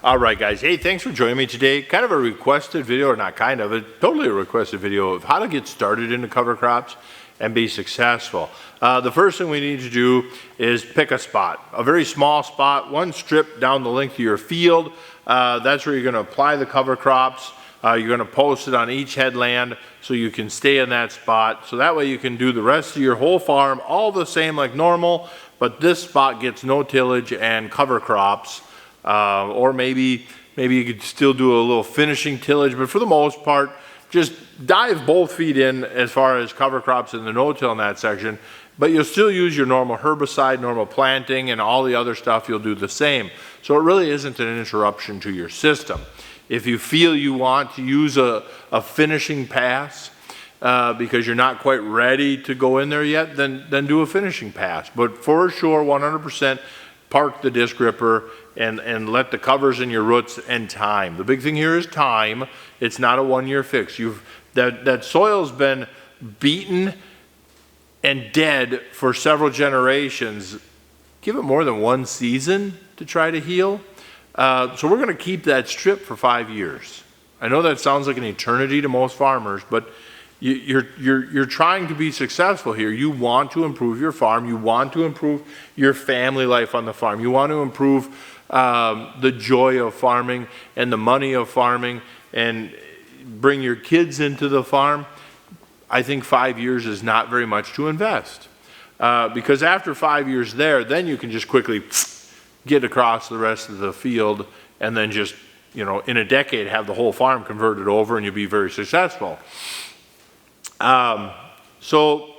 All right, guys. Hey, thanks for joining me today. Kind of a requested video, or not kind of, totally a requested video of how to get started into cover crops and be successful. The first thing we need to do is pick a spot, a very small spot, one strip down the length of your field. That's where you're going to apply the cover crops. You're going to post it on each headland so you can stay in that spot. So that way you can do the rest of your whole farm all the same like normal, but this spot gets no tillage and cover crops. Or maybe you could still do a little finishing tillage, but for the most part, just dive both feet in as far as cover crops and the no-till in that section, but you'll still use your normal herbicide, normal planting, and all the other stuff you'll do the same. So it really isn't an interruption to your system. If you feel you want to use a finishing pass because you're not quite ready to go in there yet, then do a finishing pass. But for sure, 100%, park the disc ripper and let the covers in your roots and time. The big thing here is time. It's not a one-year fix. That soil's been beaten and dead for several generations. Give it more than one season to try to heal. So we're going to keep that strip for 5 years. I know that sounds like an eternity to most farmers, but you're trying to be successful here. You want to improve your farm. You want to improve your family life on the farm. You want to improve the joy of farming and the money of farming and bring your kids into the farm. I think 5 years is not very much to invest because after 5 years there, then you can just quickly get across the rest of the field and then just, in a decade have the whole farm converted over and you'll be very successful. So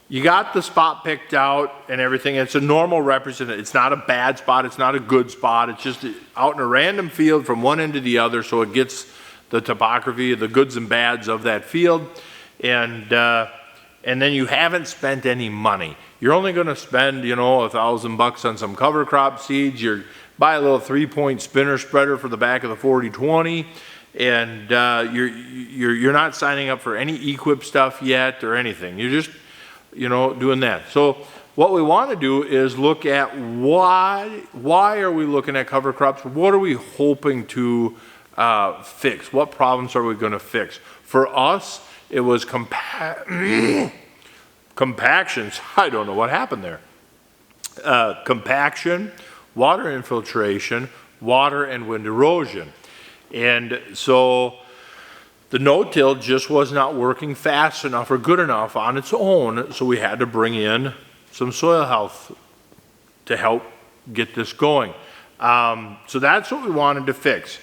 you got the spot picked out and everything. It's a normal representation. It's not a bad spot. It's not a good spot. It's just out in a random field from one end to the other, so it gets the topography, the goods and bads of that field. And then you haven't spent any money. You're only going to spend, $1,000 on some cover crop seeds. You buy a little 3-point spinner spreader for the back of the 40-20. And you're not signing up for any equip stuff yet or anything. You're just, doing that. So what we want to do is look at why are we looking at cover crops? What are we hoping to fix? What problems are we going to fix? For us, it was compactions. I don't know what happened there. Compaction, water infiltration, water and wind erosion. And so the no-till just was not working fast enough or good enough on its own, so we had to bring in some soil health to help get this going. So that's what we wanted to fix.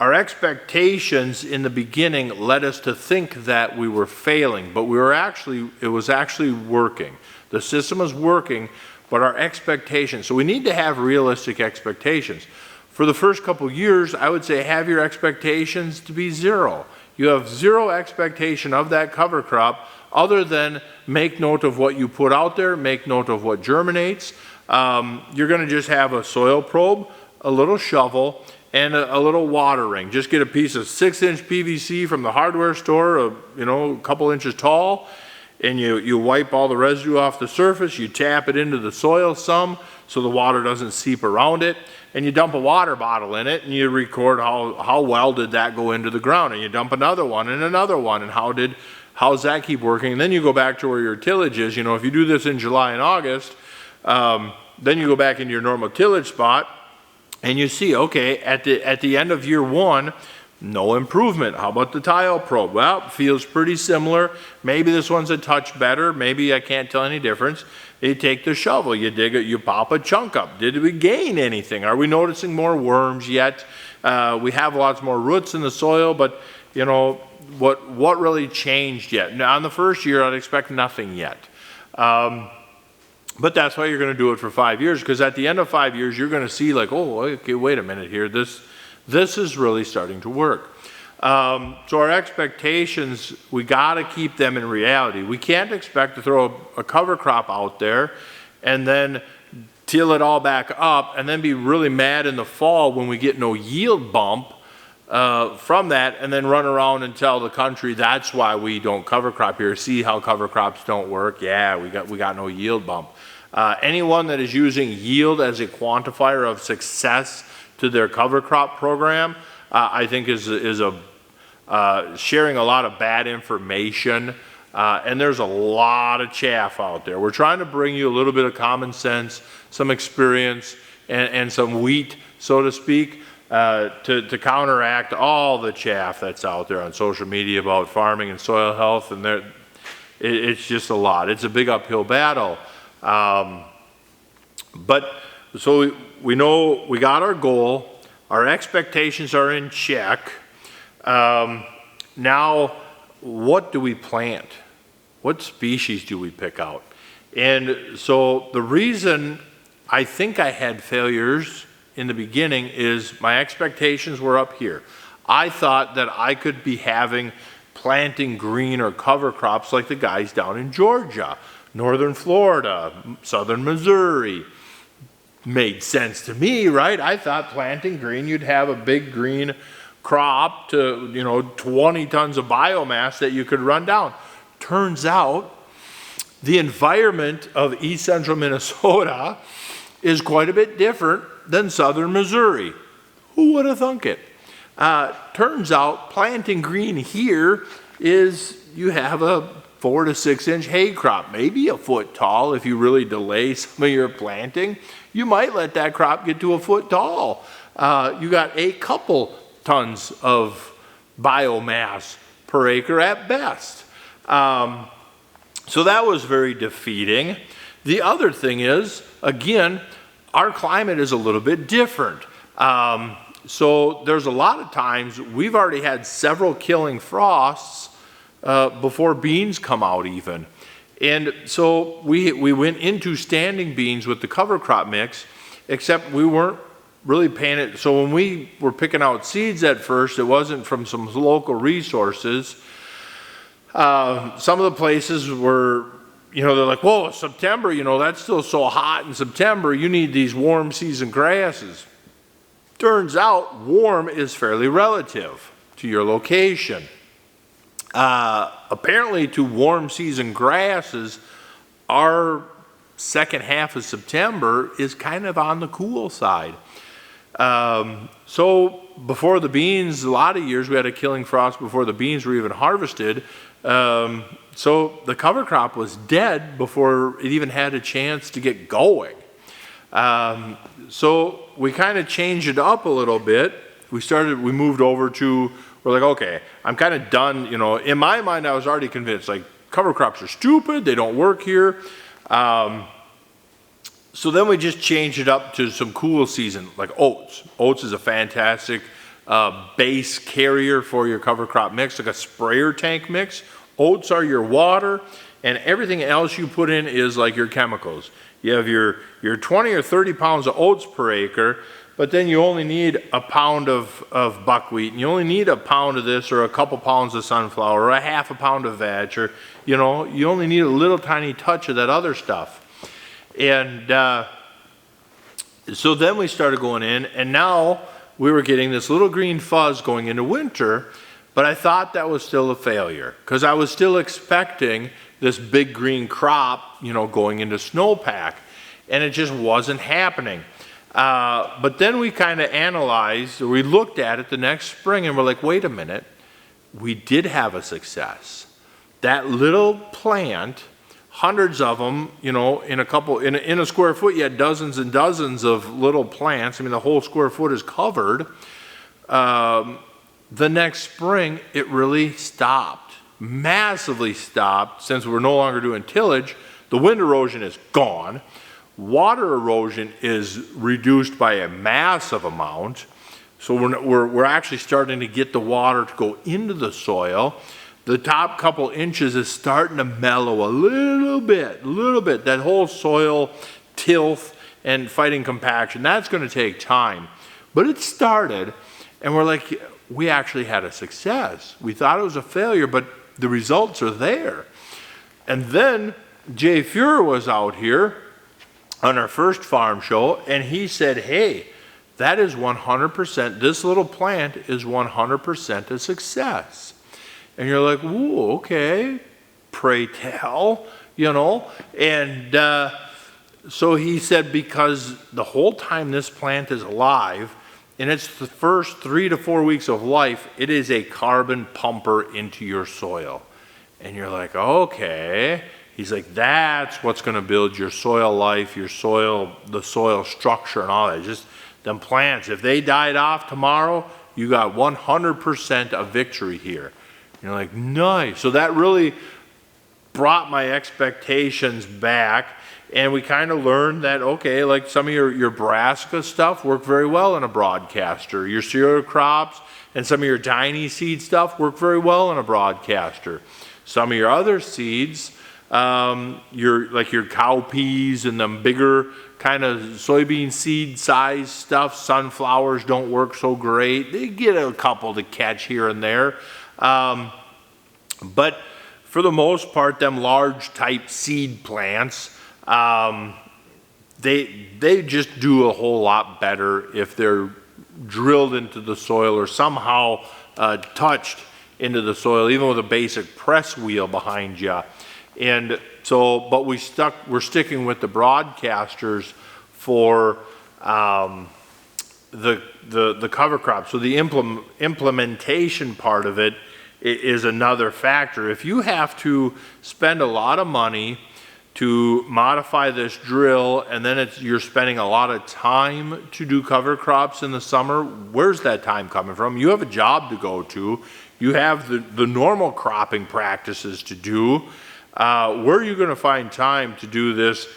Our expectations in the beginning led us to think that we were failing, but it was actually working. The system was working, but our expectations, so we need to have realistic expectations. For the first couple years, I would say have your expectations to be zero. You have zero expectation of that cover crop other than make note of what you put out there, make note of what germinates. You're going to just have a soil probe, a little shovel, and a little water ring. Just get a piece of 6-inch PVC from the hardware store, a couple inches tall, and you wipe all the residue off the surface. You tap it into the soil some so the water doesn't seep around it. And you dump a water bottle in it and you record how well did that go into the ground, and you dump another one and how's that keep working. And then you go back to where your tillage is. If you do this in July and August, then you go back into your normal tillage spot and you see, okay, at the end of year one, no improvement. How about the tile probe? Well, it feels pretty similar. Maybe this one's a touch better. Maybe I can't tell any difference. You take the shovel, you dig it, you pop a chunk up. Did we gain anything? Are we noticing more worms yet? We have lots more roots in the soil, but what really changed yet? Now, on the first year, I'd expect nothing yet. But that's why you're going to do it for 5 years, because at the end of 5 years, you're going to see like, oh, okay, wait a minute here. This is really starting to work. So our expectations, we got to keep them in reality. We can't expect to throw a cover crop out there and then till it all back up and then be really mad in the fall when we get no yield bump from that, and then run around and tell the country that's why we don't cover crop here. See how cover crops don't work? Yeah, we got no yield bump. Anyone that is using yield as a quantifier of success to their cover crop program, I think is sharing a lot of bad information. And there's a lot of chaff out there. We're trying to bring you a little bit of common sense, some experience, and some wheat, so to speak, to counteract all the chaff that's out there on social media about farming and soil health. And it's just a lot. It's a big uphill battle. But so we know we got our goal. Our expectations are in check. Now, what do we plant? What species do we pick out? And so the reason I think I had failures in the beginning is my expectations were up here. I thought that I could be planting green or cover crops like the guys down in Georgia, northern Florida, southern Missouri. Made sense to me, right? I thought planting green, you'd have a big green crop to, 20 tons of biomass that you could run down. Turns out the environment of east central Minnesota is quite a bit different than southern Missouri. Who would have thunk it? Turns out planting green here is you have a 4 to 6 inch hay crop, maybe a foot tall. If you really delay some of your planting, you might let that crop get to a foot tall. You got a couple tons of biomass per acre at best. So that was very defeating. The other thing is, again, our climate is a little bit different. So there's a lot of times we've already had several killing frosts before beans come out even. And so we went into standing beans with the cover crop mix, except we weren't really paying it. So when we were picking out seeds at first, it wasn't from some local resources. Some of the places were, they're like, whoa, September, that's still so hot in September. You need these warm season grasses. Turns out warm is fairly relative to your location. Apparently to warm season grasses, our second half of September is kind of on the cool side. So before the beans, a lot of years we had a killing frost before the beans were even harvested. So the cover crop was dead before it even had a chance to get going. So we kind of changed it up a little bit. We moved over to, we're like, okay, I'm kind of done. In my mind, I was already convinced, like, cover crops are stupid. They don't work here. So then we just changed it up to some cool season, like oats. Oats is a fantastic base carrier for your cover crop mix, like a sprayer tank mix. Oats are your water, and everything else you put in is like your chemicals. You have your 20 or 30 pounds of oats per acre, but then you only need a pound of buckwheat, and you only need a pound of this, or a couple pounds of sunflower, or a half a pound of veg, or, you only need a little tiny touch of that other stuff. And so then we started going in, and now we were getting this little green fuzz going into winter, but I thought that was still a failure, because I was still expecting this big green crop, going into snowpack, and it just wasn't happening. But then we kind of analyzed, or we looked at it the next spring, and we're like, wait a minute, we did have a success. That little plant, hundreds of them, in a square foot, you had dozens and dozens of little plants. I mean, the whole square foot is covered. The next spring, it really stopped, massively stopped, since we're no longer doing tillage. The wind erosion is gone. Water erosion is reduced by a massive amount. So we're actually starting to get the water to go into the soil. The top couple inches is starting to mellow a little bit. That whole soil tilth and fighting compaction, that's going to take time. But it started, and we're like, we actually had a success. We thought it was a failure, but the results are there. And then Jay Fuhrer was out here on our first farm show, and he said, hey, that is 100%, this little plant is 100% a success. And you're like, ooh, okay, pray tell, And so he said, because the whole time this plant is alive, in its the first 3 to 4 weeks of life, it is a carbon pumper into your soil. And you're like, okay. He's like, that's what's going to build your soil life, your soil, the soil structure and all that. Just them plants. If they died off tomorrow, you got 100% of victory here. You're like, nice. So that really brought my expectations back. And we kind of learned that, okay, like some of your brassica stuff worked very well in a broadcaster. Your cereal crops and some of your tiny seed stuff work very well in a broadcaster. Some of your other seeds, your cowpeas and them bigger kind of soybean seed size stuff, sunflowers don't work so great. They get a couple to catch here and there. But for the most part, them large type seed plants, they just do a whole lot better if they're drilled into the soil or somehow touched into the soil, even with a basic press wheel behind you. And so, but we're sticking with the broadcasters for the cover crop. So the implementation part of it is another factor. If you have to spend a lot of money to modify this drill, and then you're spending a lot of time to do cover crops in the summer, where's that time coming from? You have a job to go to. You have the normal cropping practices to do. Where are you going to find time to do this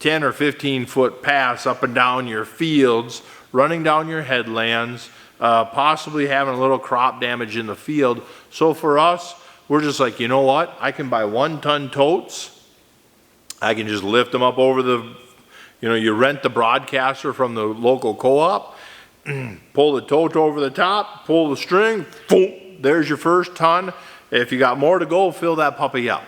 10 or 15 foot pass up and down your fields, running down your headlands, possibly having a little crop damage in the field? So for us, we're just like, you know what? I can buy 1-ton totes. I can just lift them up over you rent the broadcaster from the local co-op, pull the tote over the top, pull the string, boom, there's your first ton. If you got more to go, fill that puppy up.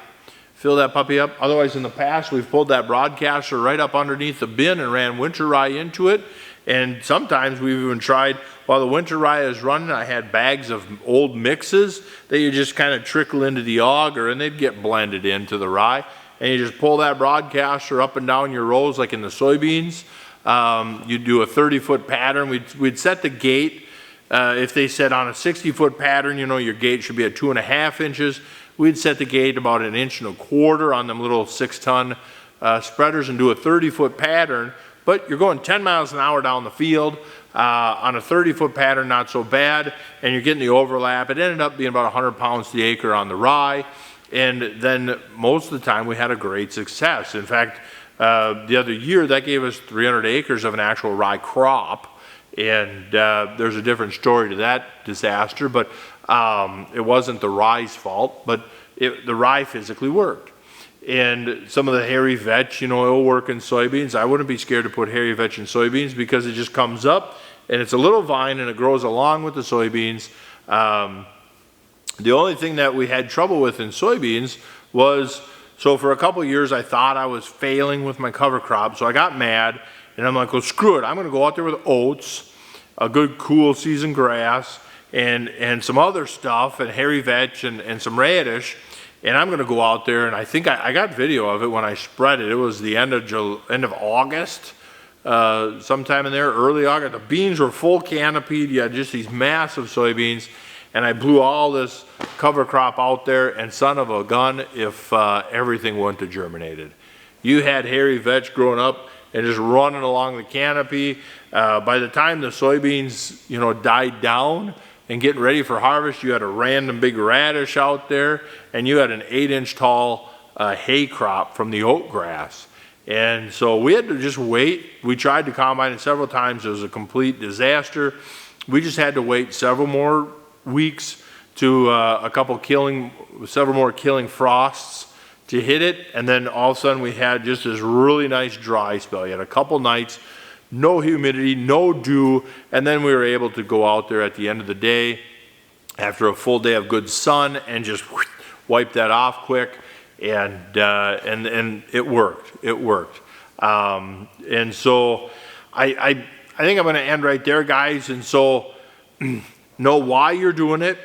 Fill that puppy up. Otherwise, in the past, we've pulled that broadcaster right up underneath the bin and ran winter rye into it. And sometimes we've even tried, while the winter rye is running, I had bags of old mixes that you just kind of trickle into the auger and they'd get blended into the rye. And you just pull that broadcaster up and down your rows like in the soybeans. You do a 30-foot pattern. We'd set the gate. If they said on a 60-foot pattern, your gate should be at 2.5 inches. We'd set the gate about 1.25 inches on them little 6-ton spreaders and do a 30-foot pattern. But you're going 10 miles an hour down the field. On a 30-foot pattern, not so bad. And you're getting the overlap. It ended up being about 100 pounds to the acre on the rye. And then most of the time we had a great success. In fact, the other year that gave us 300 acres of an actual rye crop. And there's a different story to that disaster, but it wasn't the rye's fault, but the rye physically worked. And some of the hairy vetch, it'll work in soybeans. I wouldn't be scared to put hairy vetch in soybeans because it just comes up and it's a little vine and it grows along with the soybeans. The only thing that we had trouble with in soybeans was, so for a couple of years I thought I was failing with my cover crop, so I got mad and I'm like, well, screw it, I'm going to go out there with oats, a good cool seasoned grass, and some other stuff, and hairy vetch and some radish, and I'm going to go out there, and I think I got video of it when I spread it. It was the end of August, sometime in there, early August. The beans were full canopied. You had just these massive soybeans. And I blew all this cover crop out there, and son of a gun, if everything wouldn't have germinated. You had hairy vetch growing up and just running along the canopy. By the time the soybeans, died down and getting ready for harvest, you had a random big radish out there, and you had an 8-inch tall hay crop from the oat grass. And so we had to just wait. We tried to combine it several times. It was a complete disaster. We just had to wait several more weeks to several more killing frosts to hit it, and then all of a sudden we had just this really nice dry spell. You had a couple nights, no humidity, no dew, and then we were able to go out there at the end of the day after a full day of good sun and just wipe that off quick, and it worked. It worked. And so I think I'm going to end right there, guys. And so know why you're doing it.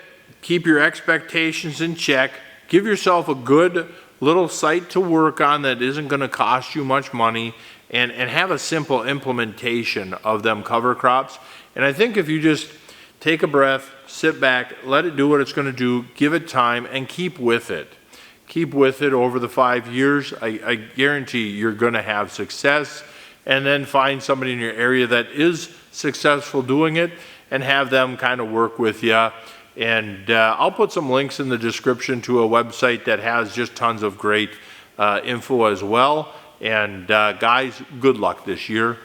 Keep your expectations in check. Give yourself a good little site to work on that isn't going to cost you much money, and have a simple implementation of them cover crops. And I think if you just take a breath, sit back, let it do what it's going to do, give it time, and keep with it. Keep with it over the 5 years. I guarantee you're going to have success. And then find somebody in your area that is successful doing it and have them kind of work with you. And I'll put some links in the description to a website that has just tons of great info as well. And guys, good luck this year.